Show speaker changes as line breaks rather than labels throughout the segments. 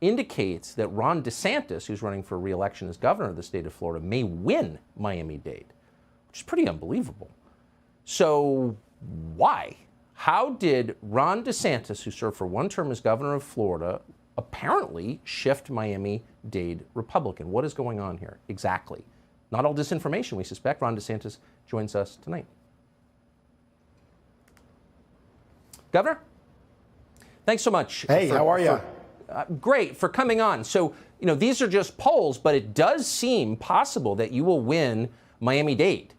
indicates that Ron DeSantis, who's running for re-election as governor of the state of Florida, may win Miami-Dade, which is pretty unbelievable. So why? How did Ron DeSantis, who served for one term as governor of Florida, apparently shift Miami-Dade Republican? What is going on here exactly? Not all disinformation, we suspect. Ron DeSantis joins us tonight. Governor, thanks so much.
Hey, how are you?
Great, for coming on. So, these are just polls, but it does seem possible that you will win Miami-Dade,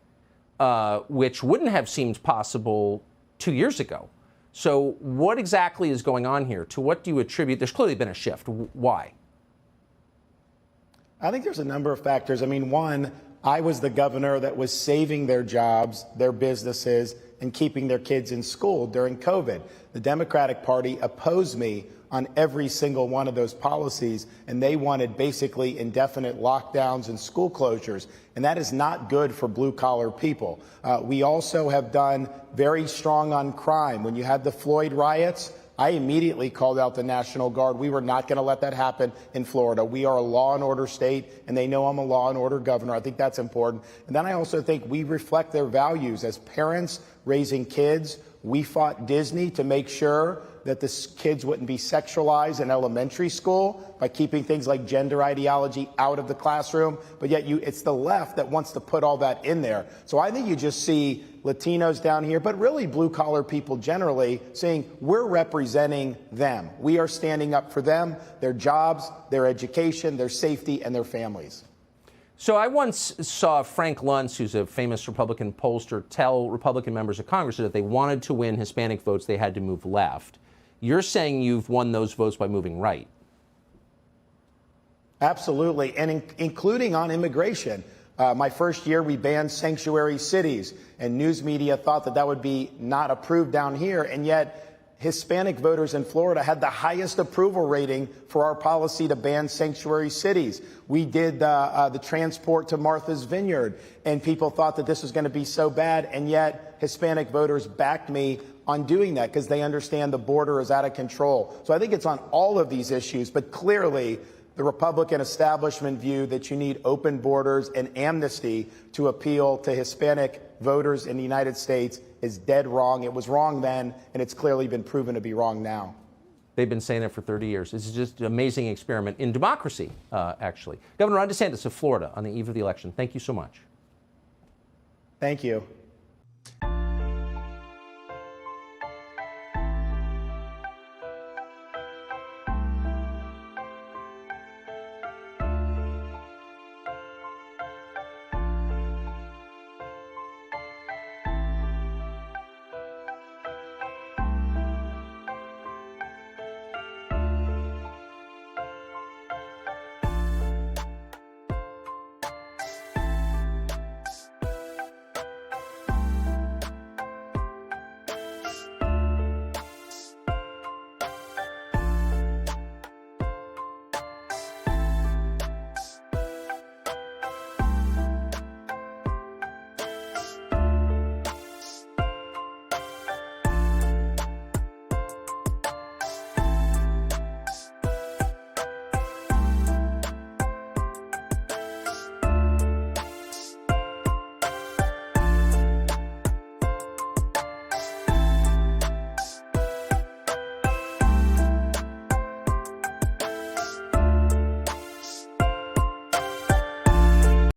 which wouldn't have seemed possible 2 years ago. So what exactly is going on here? To what do you attribute? There's clearly been a shift. Why?
I think there's a number of factors. I mean, one, I was the governor that was saving their jobs, their businesses, and keeping their kids in school during COVID. The Democratic Party opposed me on every single one of those policies, and they wanted basically indefinite lockdowns and school closures, and that is not good for blue-collar people. We also have done very strong on crime. When you had the Floyd riots, I immediately called out the National Guard. We were not going to let that happen in Florida. We are a law and order state, and they know I'm a law and order governor. I think that's important. And then I also think we reflect their values. As parents raising kids, we fought Disney to make sure that the kids wouldn't be sexualized in elementary school by keeping things like gender ideology out of the classroom. But yet it's the left that wants to put all that in there. So I think you just see Latinos down here, but really blue-collar people generally saying we're representing them. We are standing up for them, their jobs, their education, their safety, and their families.
So I once saw Frank Luntz, who's a famous Republican pollster, tell Republican members of Congress that if they wanted to win Hispanic votes, they had to move left. You're saying you've won those votes by moving right.
Absolutely, and including on immigration. My first year, we banned sanctuary cities, and news media thought that that would be not approved down here, and yet Hispanic voters in Florida had the highest approval rating for our policy to ban sanctuary cities. We did the transport to Martha's Vineyard, and people thought that this was going to be so bad, and yet Hispanic voters backed me on doing that because they understand the border is out of control. So I think it's on all of these issues, but clearly the Republican establishment view that you need open borders and amnesty to appeal to Hispanic voters in the United States is dead wrong. It was wrong then, and it's clearly been proven to be wrong now.
They've been saying it for 30 years. This is just an amazing experiment in democracy, actually. Governor Ron DeSantis of Florida on the eve of the election. Thank you so much.
Thank you.